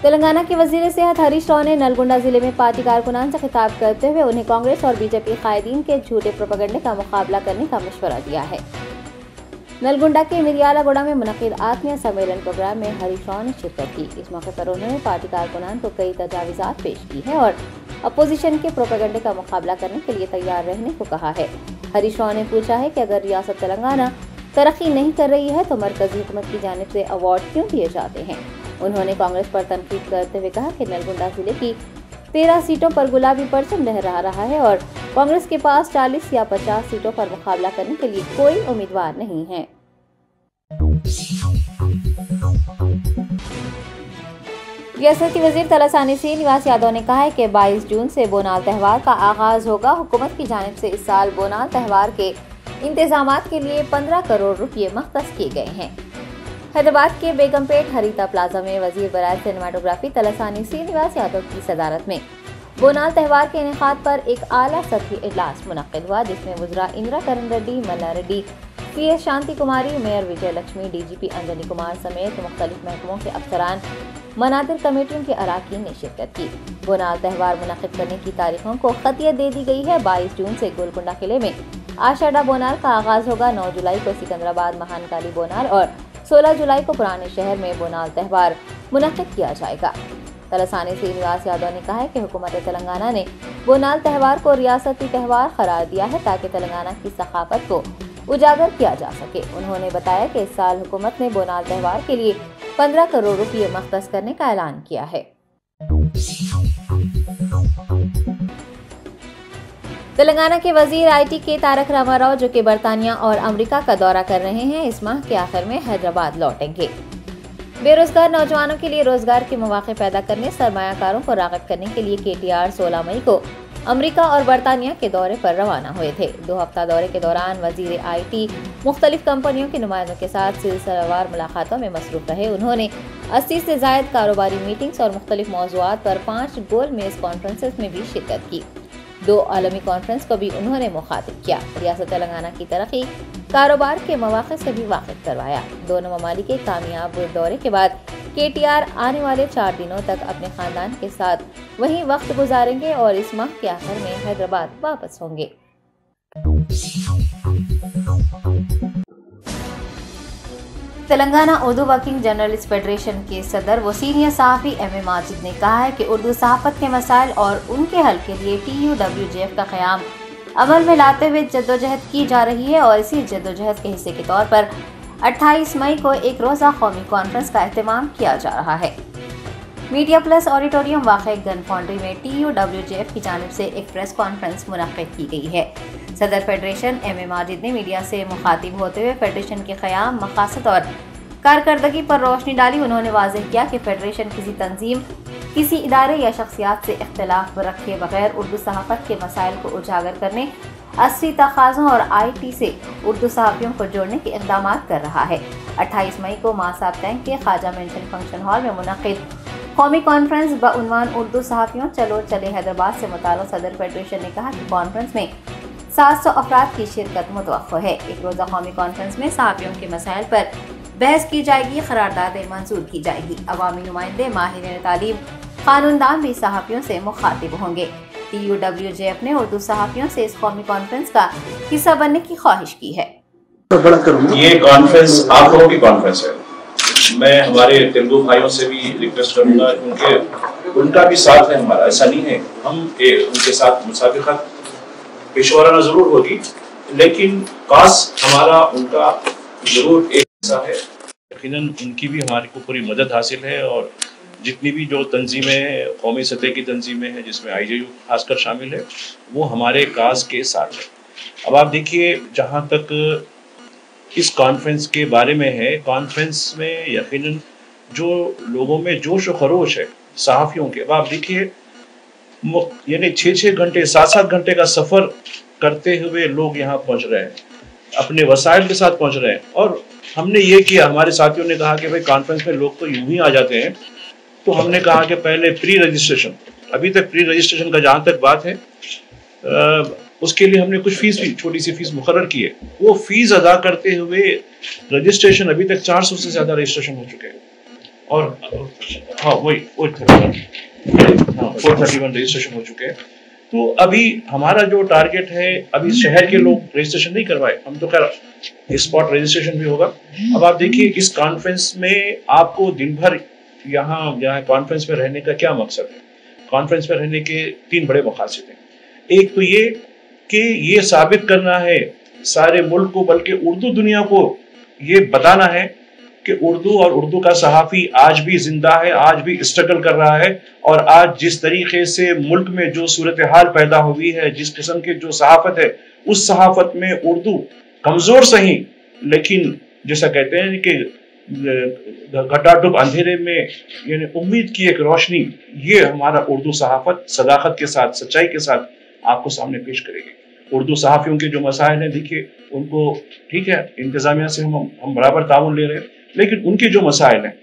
तेलंगाना के वजीर सेहत हरीश राव ने नलगुंडा जिले में पार्टी कारकुनान से खिताब करते हुए उन्हें कांग्रेस और बीजेपी कायदीन के झूठे प्रोपेगेंडे का मुकाबला करने का मशवरा दिया है। नलगुंडा के मिरियालागुड़ा में मुनक्किद आत्मीय सम्मेलन प्रोग्राम में हरीश राव ने शिरकत की। इस मौके पर उन्होंने पार्टी कारकुनान को कई तजावीज़ात पेश की है और अपोजिशन के प्रोपेगेंडे का मुकाबला करने के लिए तैयार रहने को कहा है। हरीश राव ने पूछा है कि अगर रियासत तेलंगाना तरक्की नहीं कर रही है तो मरकजी हुकूमत की जानिब से अवार्ड क्यों दिए जाते हैं। उन्होंने कांग्रेस पर तनकीद करते हुए कहा कि नलगुंडा जिले की 13 सीटों पर गुलाबी परचम लहरा रहा है और कांग्रेस के पास 40 या 50 सीटों पर मुकाबला करने के लिए कोई उम्मीदवार नहीं है। रियासती वजीर तलसानी श्रीनिवास यादव ने कहा है कि 22 जून से बोनाल त्यौहार का आगाज होगा। हुकूमत की जानिब से इस साल बोनाल त्यौहार के इंतजामात के लिए 15 करोड़ रुपये मख्तस किए गए हैं। हैदराबाद के बेगमपेट हरीता प्लाजा में वजीर बराए सिनेमाटोग्राफी तलसानी श्रीनिवास यादव की सदारत में बोनाल त्यौहार के इनेकाद पर एक आला सतही इजलास मुनक्किद हुआ, जिसमें वज़रा इंदिरा करण रेड्डी, मल्ला रेड्डी, CS शांति कुमारी, मेयर विजय लक्ष्मी, DGP अंजनी कुमार समेत मुख्तलिफ महकमों के अफसरान, मनादिर कमेटियों के अराकीन ने शिरकत की। बोनाल त्यौहार मुनक्किद करने की तारीखों को खतियत दे दी गई है। 22 जून से गोलकुंडा किले में आषाढ़ा बोनाल का आगाज होगा। 9 जुलाई को सिकंदराबाद महान काली बोनाल और 16 जुलाई को पुराने शहर में बोनाल त्यौहार मुनक्किद किया जाएगा। तलसानी श्रीनिवास यादव ने कहा है कि हुकूमत तेलंगाना ने बोनाल त्यौहार को रियासती त्यौहार करार दिया है ताकि तेलंगाना की सकाफत को उजागर किया जा सके। उन्होंने बताया कि इस साल हुकूमत ने बोनाल त्यौहार के लिए 15 करोड़ रुपये मख्तस करने का ऐलान किया है। तेलंगाना के वजीर IT के तारक रामाराव, जो कि बरतानिया और अमेरिका का दौरा कर रहे हैं, इस माह के आखिर में हैदराबाद लौटेंगे। बेरोजगार नौजवानों के लिए रोजगार के मौके पैदा करने, सरमायाकारों को राग़िब करने के लिए KTR 16 मई को अमेरिका और बरतानिया के दौरे पर रवाना हुए थे। 2 हफ्ता दौरे के दौरान वजीर IT मुख्तलिफ कंपनियों के नुमाइंदों के साथ सिलसिलेवार मुलाकातों में मसरूफ रहे। उन्होंने 80 से ज़ायद कारोबारी मीटिंग्स और मुख्तलिफ मौज़ूआत पर 5 गोल मेज़ कॉन्फ्रेंसेस में भी शिरकत की। 2 आलमी कॉन्फ्रेंस को भी उन्होंने मुखातिब किया। रियासत तेलंगाना की तरक्की, कारोबार के मौक़े से भी वाकिफ करवाया। दोनों ममालिक के कामयाब दौरे के बाद KTR आने वाले 4 दिनों तक अपने खानदान के साथ वहीं वक्त गुजारेंगे और इस माह के आखिर में हैदराबाद वापस होंगे। Telangana Urdu working journalist federation के सदर व सीनियर सहाफ़ी MM माजिद ने कहा है कि उर्दू सहाफ़त के मसाइल और उनके हल के लिए TUWJF का क़याम अमल में लाते हुए जद्दोजहद की जा रही है और इसी जद्दोजहद के हिस्से के तौर पर 28 मई को एक रोज़ा कौमी कॉन्फ्रेंस का एहतमाम किया जा रहा है। मीडिया प्लस ऑडिटोरियम वाक़ई गन फाउंड्री में TUWJF की जानिब से एक प्रेस कॉन्फ्रेंस मुनक्किद की गई है। सदर फेडरेशन MM माजिद ने मीडिया से मुखातिब होते हुए फेडरेशन के क़याम, मक़ासद और कारकर्दगी पर रोशनी डाली। उन्होंने वाज़ेह किया कि फेडरेशन किसी तंजीम, किसी इदारे या शख्सियात से इख्तिलाफ रखे बगैर उर्दू सहाफ़त के मसाइल को उजागर करने, असली तकाज़ों और IT से उर्दू सहाफ़ियों को जोड़ने के इक़दाम कर रहा है। 28 मई को मासाब टैंक के ख्वाजा मेंशन फंक्शन हॉल में मुनक्किद कौमी कॉन्फ्रेंस बउनवान उर्दू सहाफ़ियों चलो चले हैदराबाद से मुताल्लिक़ सदर फेडरेशन ने कहा कि कॉन्फ्रेंस में 700 अफराद की शिरकत मुतवक्को है। एक रोज़ा कौमी कॉन्फ्रेंस में सहाफ़ियों के मसाइल पर बहस की जाएगी, करारदादें मंजूर की जाएगी। अवामी नुमाइंदे, माहिरीन तालीम, कानूनदान भी सहाफ़ियों से मुखातिब होंगे। TUWJF ने उर्दू सहाफ़ियों से इस कौमी कॉन्फ्रेंस का हिस्सा बनने की ख्वाहिश की है। ये कॉन्फ्रेंस आप लोगों की कॉन्फ्रेंस है। मैं हमारे तेलुगु भाइयों से भी रिक्वेस्ट करूंगा, उनका भी साथ है हमारा, ऐसा नहीं है हम उनके साथ मुसाबिक़त पेशवाराना जरूर होगी, लेकिन कास हमारा उनका जरूर एक हिस्सा है। यकीनन उनकी भी हमारे को पूरी मदद हासिल है और जितनी भी जो तंजीमें कौमी सतह की तंजीमें हैं जिसमें IJU खासकर शामिल है, वो हमारे काज के साथ है। अब आप देखिए, जहाँ तक इस कॉन्फ्रेंस के बारे में है, कॉन्फ्रेंस में यकीनन जो लोगों में जोश और खरोश है सहाफ़ियों के, अब आप देखिए यानी 6-6 घंटे 7-7 घंटे का सफ़र करते हुए लोग यहाँ पहुँच रहे हैं, अपने वसाइल के साथ पहुँच रहे हैं। और हमने ये किया, हमारे साथियों ने कहा कि भाई कॉन्फ्रेंस में लोग तो यूं ही आ जाते हैं, तो हमने कहा कि पहले प्री रजिस्ट्रेशन, अभी तक प्री रजिस्ट्रेशन का जहाँ तक बात है उसके लिए हमने कुछ फीस भी, छोटी सी फीस मुकर्रर की है। वो फीस अदा करते हुए रजिस्ट्रेशन अभी तक 400 से ज़्यादा रजिस्ट्रेशन हो चुके हैं। और हाँ वही 431 रजिस्ट्रेशन हो चुके हैं। तो अभी हमारा जो टारगेट है, अभी शहर के लोग रजिस्ट्रेशन नहीं करवाए, हम तो खैर स्पॉट रजिस्ट्रेशन भी होगा। अब आप देखिए इस कॉन्फ्रेंस में आपको दिन भर यहाँ कॉन्फ्रेंस में रहने का क्या मकसद है। कॉन्फ्रेंस में रहने के 3 बड़े मकासद हैं। एक तो ये कि ये साबित करना है सारे मुल्क को, बल्कि उर्दू दुनिया को ये बताना है कि उर्दू और उर्दू का सहाफ़ी आज भी जिंदा है, आज भी स्ट्रगल कर रहा है। और आज जिस तरीके से मुल्क में जो सूरत हाल पैदा हुई है, जिस किस्म की जो सहाफत है, उस सहाफत में उर्दू कमजोर सही, लेकिन जैसा कहते हैं कि घटाटुप अंधेरे में यानी उम्मीद की एक रोशनी, ये हमारा उर्दू सहाफत सदाकत के साथ, सच्चाई के साथ आपको सामने पेश करेगी। उर्दू सहाफ़ियों के जो मसाइल हैं, देखिए उनको ठीक है इंतजामिया से हम बराबर ताउन ले रहे हैं, लेकिन उनके जो मसाइल हैं,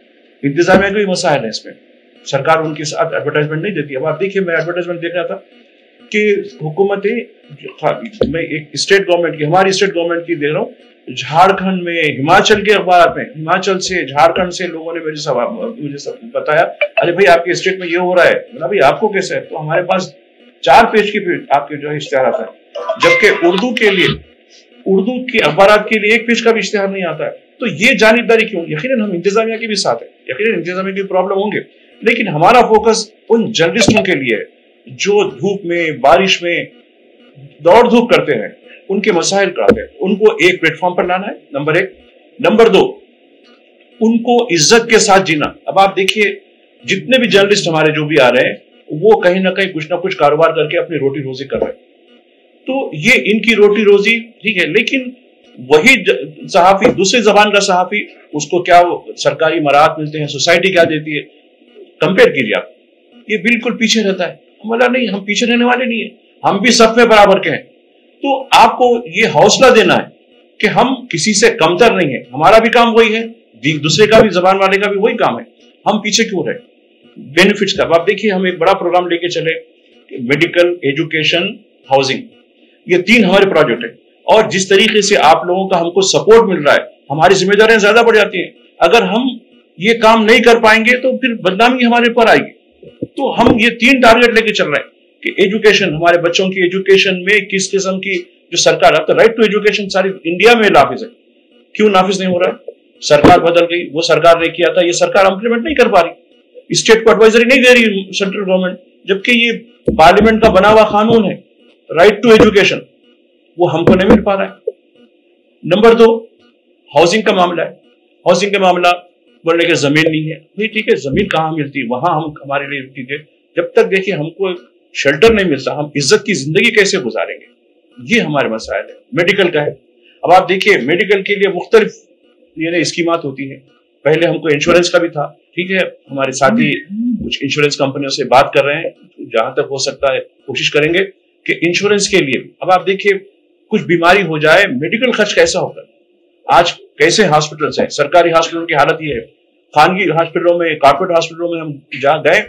इंतजामिया के भी मसाइल हैं, इसमें सरकार उनके साथ एडवर्टाइजमेंट नहीं देती। अब आप देखिए, मैं एडवर्टाइजमेंट देख रहा था कि हुकूमतें, मैं एक स्टेट गवर्नमेंट की, हमारी स्टेट गवर्नमेंट की देख रहा हूँ, झारखंड में, हिमाचल के अखबार में, हिमाचल से, झारखंड से लोगों ने मुझे बताया, अरे भाई आपके स्टेट में ये हो रहा है। बोला भाई आपको कैसे है? तो हमारे पास 4 पेज की आपके जो है इश्तिहार आता है, जबकि उर्दू के लिए, उर्दू के अखबार के लिए 1 पेज का भी इश्तिहार नहीं आता है। तो ये जानिबदारी क्यों? यकीनन हम इंतजामिया के भी साथ हैं, यकीनन इंतजामिया की प्रॉब्लम होंगे, लेकिन हमारा फोकस उन जर्नलिस्टों के लिए है जो धूप में, बारिश में दौड़ धूप करते हैं, उनके मसाइल कराते हैं। उनको एक प्लेटफॉर्म पर लाना है, नंबर 1। नंबर 2, उनको इज्जत के साथ जीना। अब आप देखिए जितने भी जर्नलिस्ट हमारे जो भी आ रहे हैं, वो कहीं ना कहीं कुछ ना कुछ कारोबार करके अपनी रोटी रोजी कर रहे हैं। तो ये इनकी रोटी रोजी ठीक है, लेकिन वही सहाफी, दूसरी जबान का सहाफी, उसको क्या सरकारी मराहत मिलते हैं, सोसाइटी क्या देती है, कंपेयर कीजिए आप। ये बिल्कुल पीछे रहता है। हम बोला नहीं, हम पीछे रहने वाले नहीं है, हम भी सब में बराबर के हैं। तो आपको ये हौसला देना है कि हम किसी से कमतर नहीं है, हमारा भी काम वही है, दूसरे का भी, जबान वाले का भी वही काम है, हम पीछे क्यों रहे। बेनिफिट्स का आप देखिए, हम एक बड़ा प्रोग्राम लेके चले, मेडिकल, एजुकेशन, हाउसिंग, ये 3 हमारे प्रोजेक्ट है। और जिस तरीके से आप लोगों का हमको सपोर्ट मिल रहा है, हमारी जिम्मेदारियां ज्यादा बढ़ जाती हैं। अगर हम ये काम नहीं कर पाएंगे तो फिर बदनामी हमारे ऊपर आएगी। तो हम ये 3 टारगेट लेके चल रहे हैं कि एजुकेशन, हमारे बच्चों की एजुकेशन में किस किस्म की जो सरकार, अब तो राइट टू एजुकेशन सारी इंडिया में नाफिज है, क्यों नाफिज नहीं हो रहा है? सरकार बदल गई, वो सरकार ने किया था, ये सरकार इंप्लीमेंट नहीं कर पा रही, स्टेट को एडवाइजरी नहीं दे रही सेंट्रल गवर्नमेंट, जबकि ये पार्लियामेंट का बना हुआ कानून है राइट टू एजुकेशन, वो हमको नहीं मिल पा रहा है। नंबर 2, हाउसिंग का मामला है। हाउसिंग का मामला बोलने की जमीन नहीं है, नहीं ठीक है, जमीन कहाँ मिलती है, वहां हम हमारे लिए ठीक है। जब तक देखिए हमको शेल्टर नहीं मिलता, हम इज्जत की जिंदगी कैसे गुजारेंगे, ये हमारे मसाइल है। मेडिकल का है, अब आप देखिए मेडिकल के लिए मुख्तलिफ यानी स्कीमात होती है। पहले हमको इंश्योरेंस का भी था, ठीक है, हमारे साथी कुछ इंश्योरेंस कंपनियों से बात कर रहे हैं, जहां तक हो सकता है कोशिश करेंगे कि इंश्योरेंस के लिए। अब आप देखिए कुछ बीमारी हो जाए, मेडिकल खर्च कैसा होगा। आज कैसे हॉस्पिटल्स हैं, सरकारी हॉस्पिटलों की हालत ये है, खानगी हॉस्पिटलों में, कॉर्पोरेट हॉस्पिटलों में हम जहाँ गए,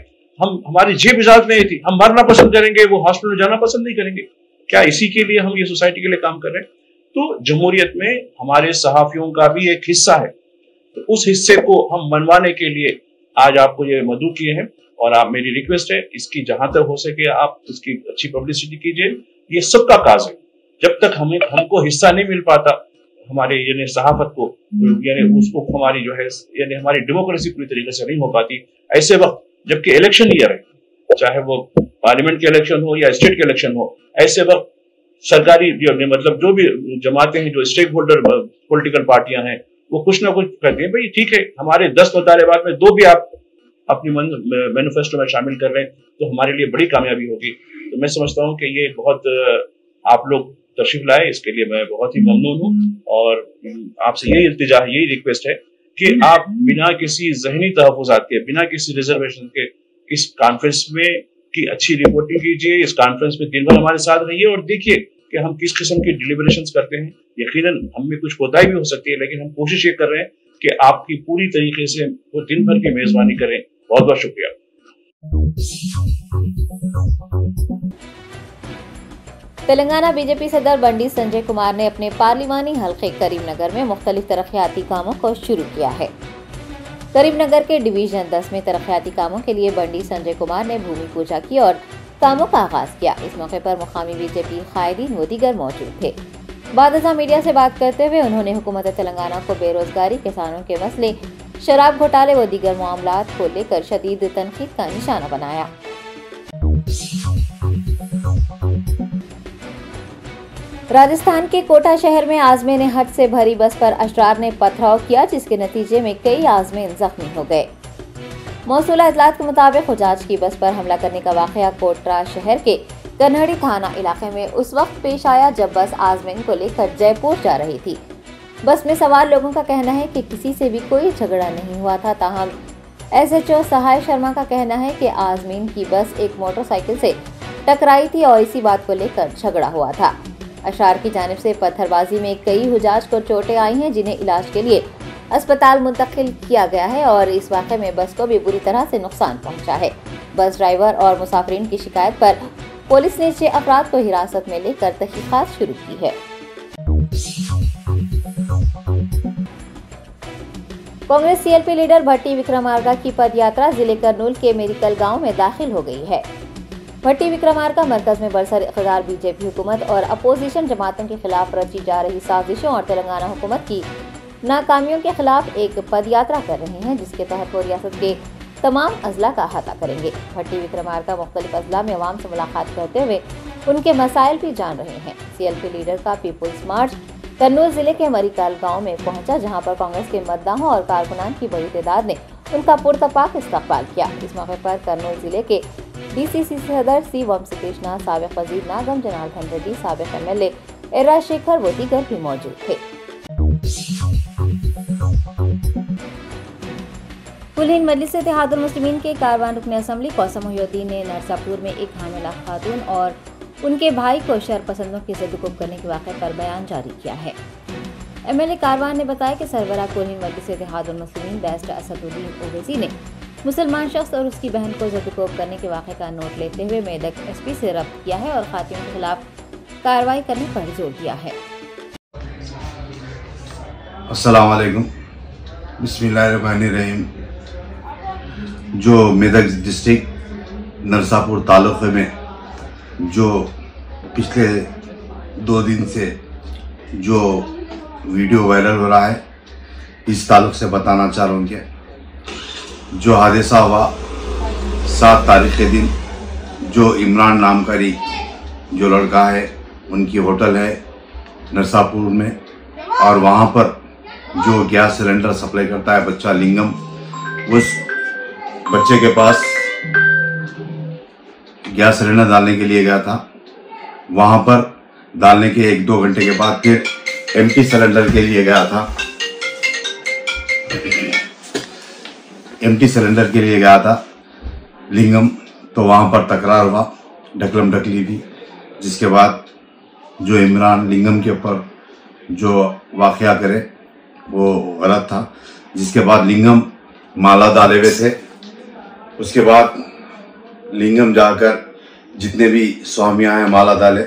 हम हमारी जेब इजाजत नहीं थी, हम मरना पसंद करेंगे, वो हॉस्पिटल जाना पसंद नहीं करेंगे। क्या इसी के लिए हम ये सोसाइटी के लिए काम कर रहे हैं? तो जमहूरियत में हमारे सहाफियों का भी एक हिस्सा है, तो उस हिस्से को हम मनवाने के लिए आज आपको ये मदऊ किए हैं। और आप, मेरी रिक्वेस्ट है, इसकी जहां तक हो सके आप इसकी अच्छी पब्लिसिटी कीजिए। ये सबका काज है, जब तक हमको हिस्सा नहीं मिल पाता हमारे यानी सहाफत को, यानी उसको हमारी जो है यानी हमारी डेमोक्रेसी पूरी तरीके से नहीं हो पाती। ऐसे वक्त जबकि इलेक्शन ईयर है, चाहे वो पार्लियामेंट के इलेक्शन हो या स्टेट के इलेक्शन हो, ऐसे वक्त सरकारी मतलब जो भी जमातें हैं, जो स्टेक होल्डर पॉलिटिकल पार्टियां हैं, वो कुछ ना कुछ कहती हैं, भाई ठीक है हमारे 10 मुतालबात में 2 भी आप अपनी मैनिफेस्टो में शामिल कर रहे हैं, तो हमारे लिए बड़ी कामयाबी होगी। तो मैं समझता हूँ कि ये बहुत आप लोग तशरीफ लाए, इसके लिए मैं बहुत ही ममनून हूँ। और आपसे यही इल्तिजा है, यही रिक्वेस्ट है कि आप बिना किसी ज़हनी तहफ़्फ़ुज़ात के, बिना किसी रिजर्वेशन के इस कॉन्फ्रेंस में की अच्छी रिपोर्टिंग कीजिए, इस कॉन्फ्रेंस में दिन भर हमारे साथ रहिए और देखिए कि हम किस किस्म की डिलिब्रेशंस करते हैं। यकीनन हम में कुछ कोताही भी हो सकती है, लेकिन हम कोशिश ये कर रहे हैं कि आपकी पूरी तरीके से वो दिन भर की मेजबानी करें। बहुत बहुत शुक्रिया। तेलंगाना बीजेपी सदर बंडी संजय कुमार ने अपने पार्लिमानी हल्के करीमनगर में मुख्तलिफ तरक्याती कामों को शुरू किया है। करीमनगर के डिवीजन 10 में तरक्याती कामों के लिए बंडी संजय कुमार ने भूमि पूजा की और कामों का आगाज किया। इस मौके पर मुकामी बीजेपी कायदीन व दीगर मौजूद थे। बाद मीडिया से बात करते हुए उन्होंने हुकूमत तेलंगाना को बेरोजगारी, किसानों के मसले, शराब घोटाले व दीगर मामलात को लेकर शदीद तनकीद का निशाना बनाया। राजस्थान के कोटा शहर में आजमीन हज से भरी बस पर अशरार ने पथराव किया, जिसके नतीजे में कई आजमीन जख्मी हो गए। मौसूला इतलात के मुताबिक हुजाज की बस पर हमला करने का वाकया कोटा शहर के कन्हड़ी थाना इलाके में उस वक्त पेश आया जब बस आजमीन को लेकर जयपुर जा रही थी। बस में सवार लोगों का कहना है कि किसी से भी कोई झगड़ा नहीं हुआ था। ताहम SHO सहाय शर्मा का कहना है कि आजमीन की बस एक मोटरसाइकिल से टकराई थी और इसी बात को लेकर झगड़ा हुआ था। अशरार की जानिब से पत्थरबाजी में कई हुजाज को चोटें आई हैं, जिन्हें इलाज के लिए अस्पताल मुंतकिल किया गया है और इस वाक़े में बस को भी बुरी तरह से नुकसान पहुंचा है। बस ड्राइवर और मुसाफिरीन की शिकायत पर पुलिस ने 6 अफराद को हिरासत में लेकर तहकीकात शुरू की है। कांग्रेस CLP लीडर भट्टी विक्रमार्का की पदयात्रा जिले करनूल के मेरिकल गांव में दाखिल हो गई है। भट्टी विक्रमार्का मरकज में बरसर इक़्तिदार बीजेपी हुकूमत और अपोजिशन जमातों के खिलाफ रची जा रही साजिशों और तेलंगाना हुकूमत की नाकामियों के खिलाफ एक पदयात्रा कर रहे हैं, जिसके तहत वो रियासत के तमाम अजला का अहाता करेंगे। भट्टी विक्रमार्का मुख्तलिफ अजला में अवाम से मुलाकात करते हुए उनके मसाइल भी जान रहे हैं। CLP लीडर का पीपुल्स मार्च करनूल जिले के मरिकाल गांव में पहुंचा, जहां पर कांग्रेस के मतदाताओं और कारकुनान की बड़ी तादाद ने उनका पुरतपाक इस्तकबाल किया। इस मौके पर करनूल जिले के DCC सदर C वंशी कृष्णा, साबिक वजीर नागम जनार्दन रेड्डी, साबिक MLA एरा शेखर व दीगर भी मौजूद थे। कुल हिंद मजलिस इत्तेहादुल मुस्लिमीन के कारवान रुकन असम्बली कौसम मोहिउद्दीन ने नरसापुर में एक हामिला खातून और उनके भाई को शरपसंदों की ज़द-ओ-कुब करने के वाक़े पर बयान जारी किया है। MLA कारवान ने बताया कि सरबराह कुल हिंद मजलिस इत्तेहादुल मुस्लिमीन बैरिस्टर असदुद्दीन ओवैसी ने मुसलमान शख्स और उसकी बहन को ज़द-ओ-कुब करने के वाक़े का नोट लेते हुए मेदक SP से रब्त किया है और खातियों के खिलाफ कार्रवाई करने पर जोर दिया है। अस्सलाम वालेकुम, बिस्मिल्लाहिर्रहमानिर्रहीम। जो मेदक डिस्ट्रिक्ट नरसापुर तालुक़े में जो पिछले 2 दिन से जो वीडियो वायरल हो रहा है, इस ताल्लुक़ से बताना चाह रहा हूँ कि जो हादसा हुआ 7 तारीख के दिन, जो इमरान नाम का जो लड़का है, उनकी होटल है नरसापुर में, और वहाँ पर जो गैस सिलेंडर सप्लाई करता है बच्चा लिंगम, उस बच्चे के पास गैस सिलेंडर डालने के लिए गया था। वहाँ पर डालने के 1-2 घंटे के बाद फिर एम्प्टी सिलेंडर के लिए गया था। एम्प्टी सिलेंडर के लिए गया था लिंगम, तो वहाँ पर तकरार हुआ, ढकलम ढकली थी, जिसके बाद जो इमरान लिंगम के ऊपर जो वाक़या करे वो गलत था। जिसके बाद लिंगम माला डाले हुए थे। उसके बाद लिंगम जाकर जितने भी स्वामियाँ हैं माला डाले,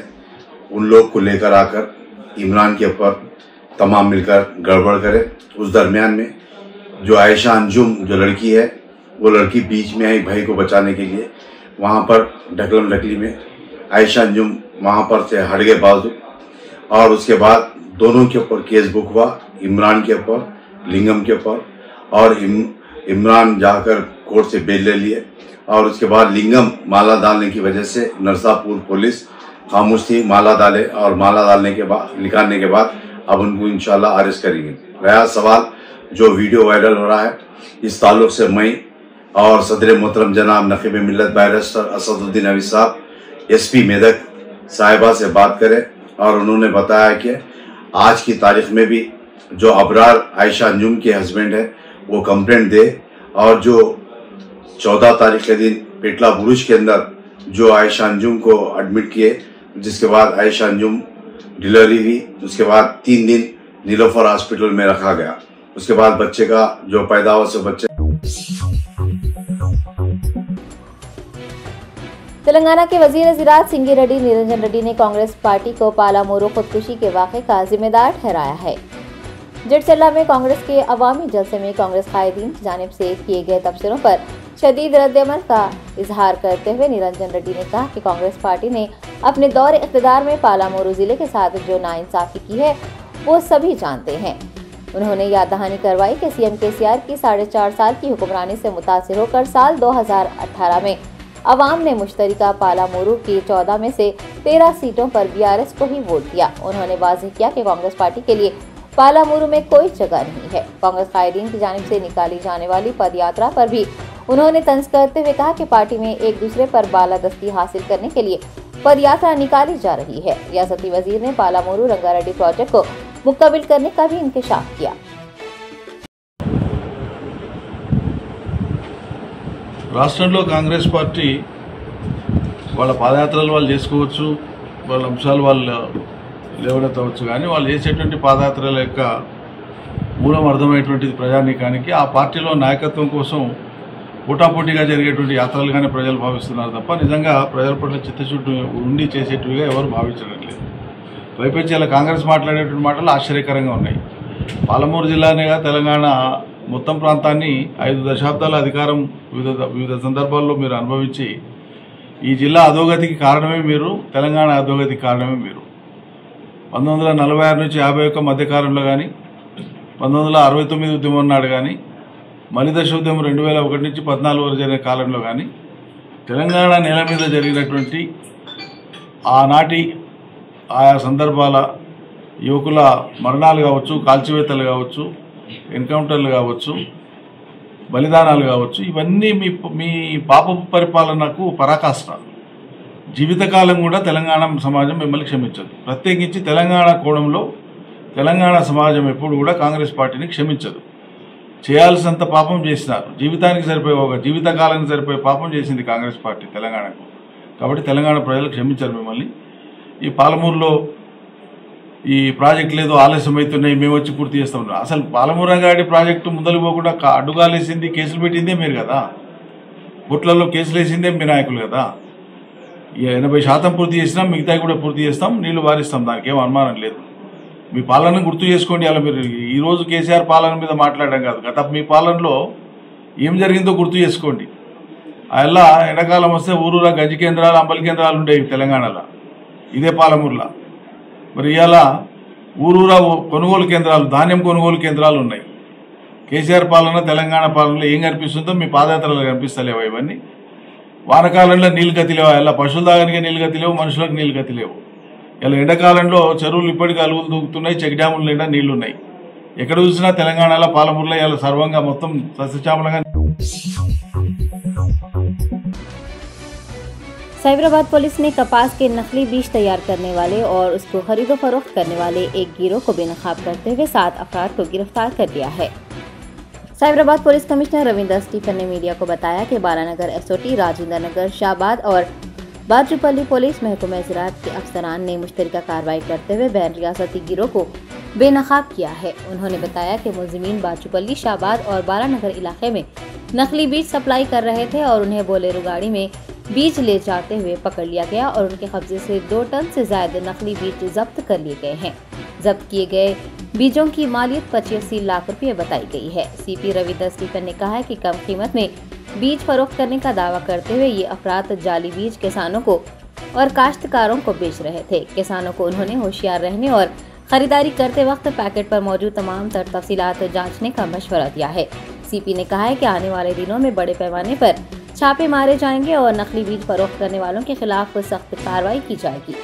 उन लोग को लेकर आकर इमरान के ऊपर तमाम मिलकर गड़बड़ करे। उस दरमियान में जो आयशा अंजुम जो लड़की है, वो लड़की बीच में आई भाई को बचाने के लिए। वहाँ पर ढकलम ढकली में आयशा अंजुम वहाँ पर से हट गए बाजू, और उसके बाद दोनों के ऊपर केस बुक हुआ, इमरान के ऊपर, लिंगम के ऊपर, और इमरान जाकर कोर्ट से बेल ले लिए। और उसके बाद लिंगम माला डालने की वजह से नरसापुर पुलिस खामोश थी, माला डाले, और माला डालने के बाद निकालने के बाद अब उनको इंशाल्लाह अरेस्ट करेंगे। रहा सवाल जो वीडियो वायरल हो रहा है, इस ताल्लुक से मैं और सदर मोहतरम जनाब नकीब मिल्लत बैरिस्टर असदुद्दीन अवी साहब SP मेदक साहिबा से बात करें, और उन्होंने बताया कि आज की तारीख में भी जो अबरार आयशा अंजुम के हस्बैंड है वो कंप्लेंट दे, और जो 14 तारीख के दिन पेटला बुरुज के अंदर जो आयशा अंजुम को एडमिट किए, जिसके बाद आयशा अंजुम डिलीवरी हुई, उसके बाद 3 दिन नीलोफर हॉस्पिटल में रखा गया। उसके बाद बच्चे का जो पैदावार से बच्चे। तेलंगाना के वजीर ज़राअत सिंगी रेड्डी निरंजन रेड्डी ने कांग्रेस पार्टी को पालामूरू खुदकुशी के वाक़े का जिम्मेदार ठहराया है। जड़चल्ला में कांग्रेस के अवामी जलसे में कांग्रेस कायदीन की जानिब से किए गए तबसरों पर शदीद रद्द-ए-अमल का इजहार करते हुए निरंजन रेड्डी ने कहा कि कांग्रेस पार्टी ने अपने दौर इख्तिदार में पालामोरू जिले के साथ जो नाइंसाफी की है वो सभी जानते हैं। उन्होंने याद दहानी करवाई कि सीएम केसीआर की 4.5 साल की हुक्मरानी से मुतासिर होकर साल 2018 में अवाम ने मुश्तरका पालामोरू की 14 में से 13 सीटों पर बीआरएस को ही वोट दिया। उन्होंने वाज़ेह किया कि कांग्रेस पार्टी के लिए पालामोरू में कोई जगह नहीं है। कांग्रेस कायदीन की जानिब से निकाली जाने वाली पद यात्रा पर भी उन्होंने तंज करते हुए कहा कि पार्टी में एक दूसरे पर बालादस्ती हासिल करने के लिए पद यात्रा निकाली जा रही है। रियासती वजीर ने पालामोरू रंगारेड्डी प्रोजेक्ट को मुकम्मल करने का भी इंकशाफ किया। రాష్ట్రంలో కాంగ్రెస్ పార్టీ వాళ్ళ పాదయాత్రలు వాళ్ళు చేసుకోవచ్చు, వాళ్ళ అంశాలు వాళ్ళు లేవనెత్తవచ్చు, కానీ వాళ్ళు చేసేటువంటి పాదయాత్రల యొక్క మూలం అర్థమయ్యేటువంటిది ప్రజానీకానికి ఆ పార్టీలో నాయకత్వం కోసం పోటాపోటీగా జరిగేటువంటి యాత్రలుగానే ప్రజలు భావిస్తున్నారు తప్ప నిజంగా ప్రజల పట్ల చిత్తశుద్ధి ఉండి చేసేటివిగా ఎవరు భావించడం లేదు. పైపెచ్చి ఇలా కాంగ్రెస్ మాట్లాడేటువంటి మాటలు ఆశ్చర్యకరంగా ఉన్నాయి. పాలమూరు జిల్లానేగా తెలంగాణ మొత్తం ప్రాంతాన్ని 5 దశాబ్దాల అధికారం వివిధ సందర్భాల్లో మీరు అనుభవించి ఈ జిల్లా అధోగతికి కారణమే మీరు, తెలంగాణ అధోగతికి కారణమే మీరు. 1946 నుంచి 51 మధ్యకాలంలో కానీ, 1969 ఉద్యమం నాడు కానీ, మలిదశ ఉద్యమం 2001 నుంచి 14 వరకు జరిగిన కాలంలో కానీ తెలంగాణ నేల మీద జరిగినటువంటి ఆనాటి ఆయా సందర్భాల యువకుల మరణాలు కావచ్చు, కాల్చివేతలు కావచ్చు, ఎన్కౌంటర్లు కావచ్చు, బలిదానాలు కావచ్చు, ఇవన్నీ మీ పాపపు పరిపాలనకు పరాకాష్ట. జీవితకాలం కూడా తెలంగాణ సమాజం మిమ్మల్ని క్షమించదు. ప్రత్యేకించి తెలంగాణ కోణంలో తెలంగాణ సమాజం ఎప్పుడు కూడా కాంగ్రెస్ పార్టీని క్షమించదు. చేయాల్సినంత పాపం చేసినారు. జీవితానికి సరిపోయే ఒక జీవితకాలానికి సరిపోయే పాపం చేసింది కాంగ్రెస్ పార్టీ తెలంగాణకు. కాబట్టి తెలంగాణ ప్రజలు క్షమించారు మిమ్మల్ని. ఈ పాలమూరులో ఈ ప్రాజెక్టులు ఏదో ఆలస్యం అవుతున్నాయి, మేము వచ్చి పూర్తి చేస్తా ఉన్నాం. అసలు పాలమూరు రంగారెడ్డి ప్రాజెక్టు ముందలు పోకుండా అడ్డుగాలేసింది, కేసులు పెట్టిందే మీరు కదా. బుట్లలో కేసులు వేసిందే మీ నాయకులు కదా. 80% పూర్తి చేసినాం, మిగతా కూడా పూర్తి చేస్తాం, నీళ్లు వారిస్తాం, దానికి ఏం అనుమానం లేదు. మీ పాలనను గుర్తు చేసుకోండి. అలా మీరు ఈరోజు కేసీఆర్ పాలన మీద మాట్లాడడం కాదు, గత మీ పాలనలో ఏం జరిగిందో గుర్తు చేసుకోండి. అలా ఎండాకాలం వస్తే ఊరూరా గంజి కేంద్రాలు, అంబలి కేంద్రాలు ఉండేవి తెలంగాణలో, ఇదే పాలమూరులో. మరి ఇవాళ ఊరూరా కొనుగోలు కేంద్రాలు, ధాన్యం కొనుగోలు కేంద్రాలు ఉన్నాయి. కేసీఆర్ పాలన తెలంగాణ పాలనలో ఏం కనిపిస్తుందో మీ పాదయాత్రలో కనిపిస్తలేవా ఇవన్నీ? వానకాలంలో నీళ్ళు గతి లేవా? ఇలా పశువుల దాగానికే నీళ్ళు గతి లేవు, మనుషులకు నీళ్ళు గతి లేవు. ఇలా ఎండాకాలంలో చెరువులు ఇప్పటికీ అలుగులు దూకుతున్నాయి, చెక్ డ్యాముల నిండా నీళ్లున్నాయి. ఎక్కడ చూసినా తెలంగాణలో పాలమూరులో ఇలా సర్వంగా మొత్తం సస్యశ్యామలంగా. साइबराबाद पुलिस ने कपास के नकली बीज तैयार करने वाले और उसको खरीदो फरोख्त करने वाले एक गिरोह को बेनकाब करते हुए 7 अफराद को गिरफ्तार कर लिया है। Cyberabad police commissioner Ravinder Stephen ने मीडिया को बताया कि बालानगर एसओटी, राजेंद्र नगर, शाहबाद और बाजूपल्ली पुलिस महकमा ज़राअत के अफसरान ने मुश्तरका कार्रवाई करते हुए बैन रियासती गिरोह को बेनकाब किया है। उन्होंने बताया कि मुलजिमीन बाजूपल्ली, शाहबाद और बालानगर इलाके में नकली बीज सप्लाई कर रहे थे और उन्हें बोलेरो गाड़ी में बीज ले जाते हुए पकड़ लिया गया और उनके कब्जे से 2 टन से ज्यादा नकली बीज जब्त कर लिए गए हैं। जब्त किए गए बीजों की मालियत 85 लाख रुपये बताई गई है। सीपी रविंदर स्टीफन ने कहा है कि कम कीमत में बीज फरोख्त करने का दावा करते हुए ये अफराद जाली बीज किसानों को और काश्तकारों को बेच रहे थे। किसानों को उन्होंने होशियार रहने और खरीदारी करते वक्त पैकेट पर मौजूद तमाम तर तफसीलात जांचने का मशवरा दिया है। सीपी ने कहा है कि आने वाले दिनों में बड़े पैमाने पर छापे मारे जाएंगे और नकली बीज फरोख्त करने वालों के खिलाफ सख्त कार्रवाई की जाएगी।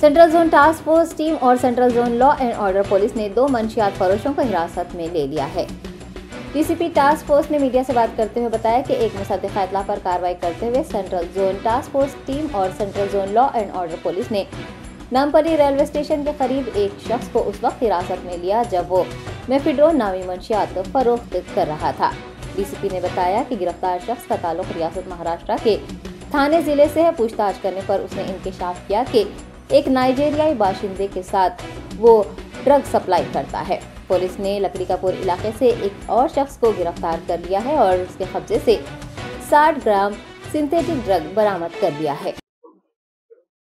Central zone task force team और central zone law and order police ने 2 मंशियात फरोशों को हिरासत में ले लिया है। डीसीपी टास्क फोर्स ने मीडिया से बात करते हुए बताया कि एक मुसद्दिक़ा इत्तला पर कार्रवाई करते हुए central zone task force team और central zone law and order police ने नामपल्ली रेलवे स्टेशन के करीब एक शख्स को उस वक्त हिरासत में लिया जब वो मेफिड्रोन नामी मंशियात फरोख्त कर रहा था। डीसीपी ने बताया कि गिरफ्तार शख्स का ताल्लुक रियासत महाराष्ट्र के थाने जिले से है। पूछताछ करने पर उसने इंकशाफ किया कि एक नाइजीरियाई बाशिंदे के साथ वो ड्रग सप्लाई करता है। पुलिस ने लकड़ीकापुर इलाके से एक और शख्स को गिरफ्तार कर लिया है और उसके कब्जे से 60 ग्राम सिंथेटिक ड्रग बरामद कर लिया है।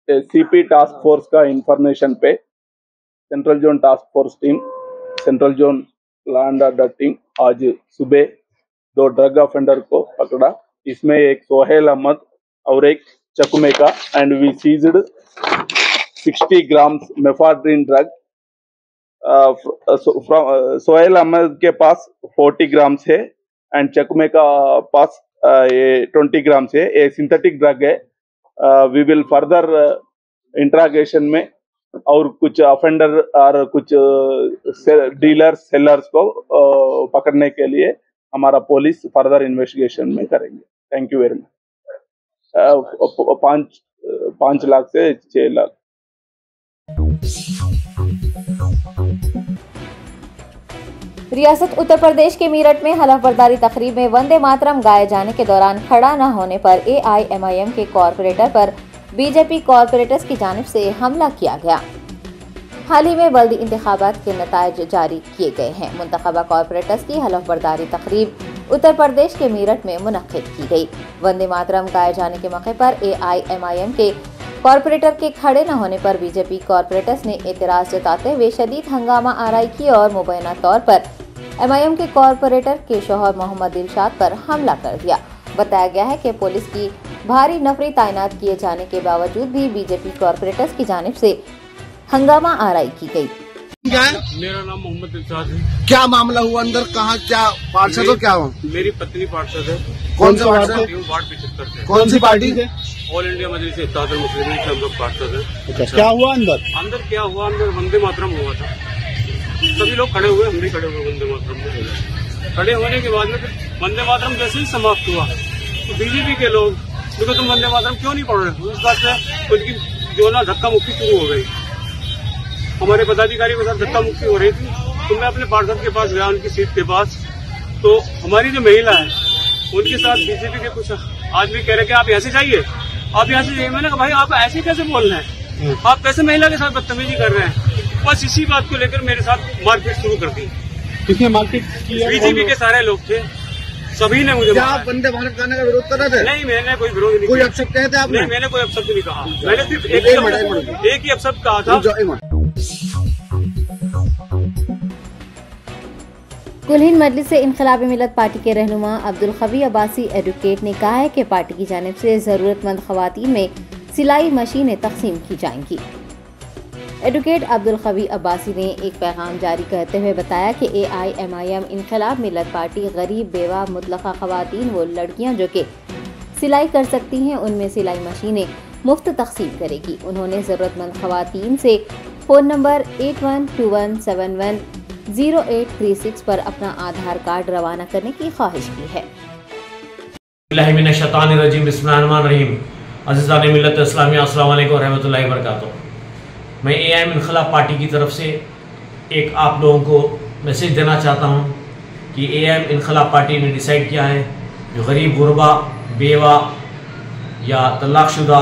सीपी टास्क फोर्स का इंफॉर्मेशन पे central zone task force team, central zone law and order team आज सुबह 2 ड्रग ऑफेंडर को पकड़ा। इसमें एक सोहेल अहमद और एक Chukwuemeka and we seized 60 grams mephedrone drug. Sohail Ahmed के पास 40 grams है एंड चकुमेका पास 20 grams है। ये सिंथेटिक ड्रग है। वी विल फर्दर इंट्रागेशन में और कुछ ऑफेंडर और कुछ डीलर्स सेलर्स को पकड़ने के लिए हमारा पुलिस फर्दर इन्वेस्टिगेशन में करेंगे। Thank you very much. 5 lakh से 6 लाख। रियासत उत्तर प्रदेश के मीरठ में हलफबरदारी तकरीब में वंदे मातरम गाए जाने के दौरान खड़ा न होने पर AIMIM के कॉरपोरेटर पर बीजेपी कॉरपोरेटर्स की जानिब से हमला किया गया। हाल ही में बल्दी इंतखाबात के नतायज जारी किए गए हैं। मुंतखबा कॉरपोरेटर्स की हलफबरदारी तकरीब उत्तर प्रदेश के मीरठ में मुनक्किद की गई। वंदे मातरम गाए जाने के मौके पर AIMIM के कॉरपोरेटर के खड़े न होने पर बीजेपी कॉरपोरेटर्स ने एतराज जताते हुए शदीद हंगामा आराई की और मुबैना तौर पर MIM के कॉरपोरेटर के शौहर मोहम्मद दिलशाद पर हमला कर दिया। बताया गया है कि पुलिस की भारी नफरी तैनात किए जाने के बावजूद भी बीजेपी कॉरपोरेटर्स की जानिब से हंगामा आराई की गई। मेरा नाम मोहम्मद दिलशाद है। क्या मामला हुआ अंदर? कहाँ क्या पार्षद हो? क्या हुआ? मेरी पत्नी पार्षद है। कौन सा वार्ड? वार्ड 75 से। कौन सी पार्टी से? ऑल इंडिया मजलिस इत्तेहादुल मुस्लिमीन से हम लोग पार्षद है। अच्छा, क्या हुआ अंदर? अंदर क्या हुआ? अंदर वंदे मातरम हुआ था। सभी लोग खड़े हुए, हम भी खड़े हुए वंदे मातरम में। खड़े होने के बाद में वंदे मातरम जैसे ही समाप्त हुआ तो बीजेपी के लोग, देखो तुम वंदे मातरम क्यों नहीं पढ़ रहे, उस बात से उनकी जो ना धक्का मुक्की शुरू हो गई। हमारे पदाधिकारी के साथ धक्का मुक्की हो रही थी। तो मैं अपने पार्षद के पास गया, उनकी सीट के पास, तो हमारी जो महिला है उनके साथ बीजेपी के कुछ आदमी कह रहे कि आप यहाँ से जाइए, आप यहाँ से जाइए। मैंने कहा भाई आप ऐसे कैसे बोल रहे हैं, आप कैसे महिला के साथ बदतमीजी कर रहे हैं। बस इसी बात को लेकर मेरे साथ मारपीट शुरू कर दी। किसने मारपीट की? बीजेपी के सारे लोग थे, सभी ने मुझे। क्या आप वंदे भारत गाने का विरोध कर रहे थे? नहीं, मैंने कोई विरोध नहीं। कोई अपशब्द कहे थे आपने? नहीं, मैंने कोई अपशब्द नहीं कहा। मैंने सिर्फ एक ही अपशब्द कहा था। कुल-हिंद मजलिस इनकलाबी मिल्लत पार्टी के रहनुमा अब्दुल खवी अब्बासी एडवोकेट ने कहा है कि पार्टी की जानिब से ज़रूरतमंद ख़वातीन में सिलाई मशीनें तकसीम की जाएंगी। एडवोकेट अब्दुल खवी अब्बासी ने एक पैगाम जारी करते हुए बताया कि AIMIM इनकलाब मिल्लत पार्टी गरीब, बेवा, मुतलका ख़वातीन वो लड़कियां जो कि सिलाई कर सकती हैं उनमें सिलाई मशीनें मुफ्त तकसीम करेगी। उन्होंने ज़रूरतमंद ख़वातीन से फ़ोन नंबर 8121710836 पर अपना आधार कार्ड रवाना करने की ख्वाहिश की है। बिस्मिल्लाहिर्रहमानिर्रहीम। अज़ीज़ान मिल्लत इस्लामिया, अस्सलाम वालेकुम रहमतुल्लाहि व बरकातुहू। मैं AIM इनकलाब पार्टी की तरफ से एक आप लोगों को मैसेज देना चाहता हूँ कि AIM इनकलाब पार्टी ने डिसाइड किया है जो गरीब, गुरबा, बेवा या तलाक़शुदा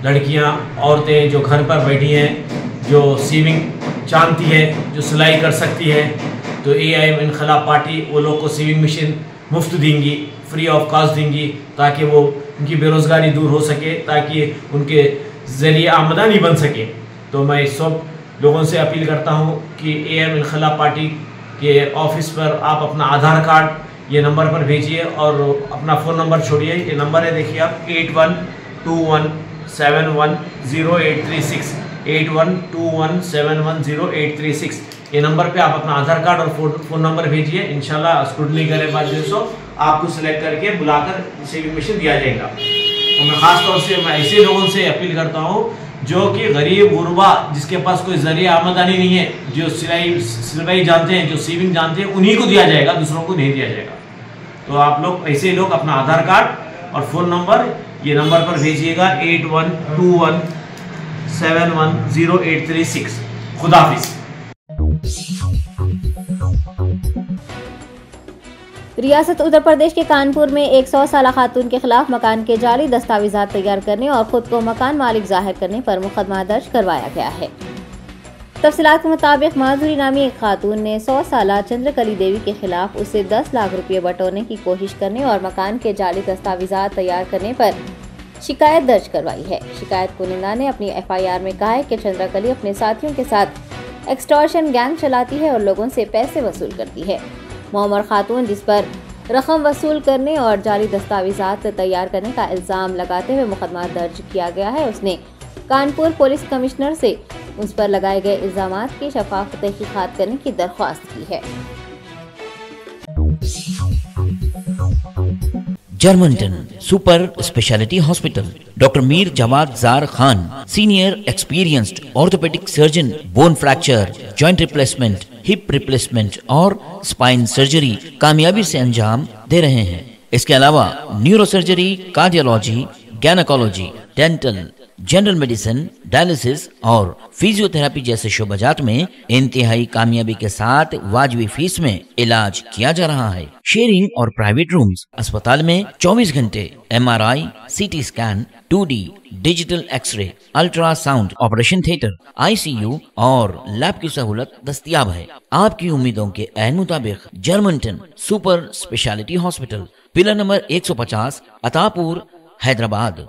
लड़कियाँ, औरतें जो घर पर बैठी हैं, जो सीविंग जानती है, जो सिलाई कर सकती है, तो AIM इनकलाब पार्टी वो लोग को सीविंग मशीन मुफ्त देंगी, फ्री ऑफ कॉस्ट देंगी, ताकि वो उनकी बेरोज़गारी दूर हो सके, ताकि उनके ज़रिए आमदनी बन सके। तो मैं सब लोगों से अपील करता हूँ कि AIM इनकलाब पार्टी के ऑफिस पर आप अपना आधार कार्ड ये नंबर पर भेजिए और अपना फ़ोन नंबर छोड़िए। ये नंबर है, देखिए आप 8121710836 8121710836। ये नंबर पे आप अपना आधार कार्ड और फ़ोन नंबर भेजिए। इंशाल्लाह स्क्रूटनी करे बाद जो आपको सिलेक्ट करके बुलाकर सेविंग मशीन दिया जाएगा। और मैं ख़ास तौर से मैं ऐसे लोगों से अपील करता हूँ जो कि गरीब, गुरबा, जिसके पास कोई ज़रिया आमदनी नहीं है, जो सिलाई जानते हैं, जो सीविंग जानते हैं, उन्हीं को दिया जाएगा, दूसरों को नहीं दिया जाएगा। तो आप लोग ऐसे लोग अपना आधार कार्ड और फ़ोन नंबर ये नंबर पर भेजिएगा 8121710836। खुदाफिज। रियासत उत्तर प्रदेश के कानपुर में एक 100 साला खातून के खिलाफ मकान के जाली दस्तावेजात तैयार करने और खुद को मकान मालिक जाहिर करने पर मुकदमा दर्ज करवाया गया है। तफसीलात के मुताबिक माधुरी नामी एक खातून ने 100 साला चंद्रकली देवी के खिलाफ उससे 10 लाख रुपये बटोरने की कोशिश करने और मकान के जाली दस्तावेजात तैयार करने पर शिकायत दर्ज करवाई है। शिकायत कुनिंदा ने अपनी FIR में कहा है कि चंद्राकली अपने साथियों के साथ एक्सटॉर्शन गैंग चलाती है और लोगों से पैसे वसूल करती है। मोहम्मद खातून, जिस पर रकम वसूल करने और जाली दस्तावेजात तैयार करने का इल्ज़ाम लगाते हुए मुकदमा दर्ज किया गया है, उसने कानपुर पुलिस कमिश्नर से उस पर लगाए गए इल्ज़ामात की शफाफ तहकीकात करने की दरख्वास्त की है। Germanten super speciality hospital, doctor Mir Jawad Jar Khan, senior experienced orthopaedic surgeon, bone fracture, joint replacement, hip replacement और स्पाइन सर्जरी कामयाबी से अंजाम दे रहे हैं। इसके अलावा neuro surgery, cardiology, gynaecology, dental, general medicine, dialysis और फिजियोथेरेपी जैसे शोबाजात में इंतहाई कामयाबी के साथ वाजिबी फीस में इलाज किया जा रहा है। शेयरिंग और प्राइवेट रूम्स, अस्पताल में 24 घंटे MRI, CT scan, 2D digital x ray, ultrasound, operation theatre, ICU और लैब की सहूलत दस्तयाब है। आपकी उम्मीदों के ऐन मुताबिक Germanten super speciality hospital, pillar number 150, Attapur, Hyderabad.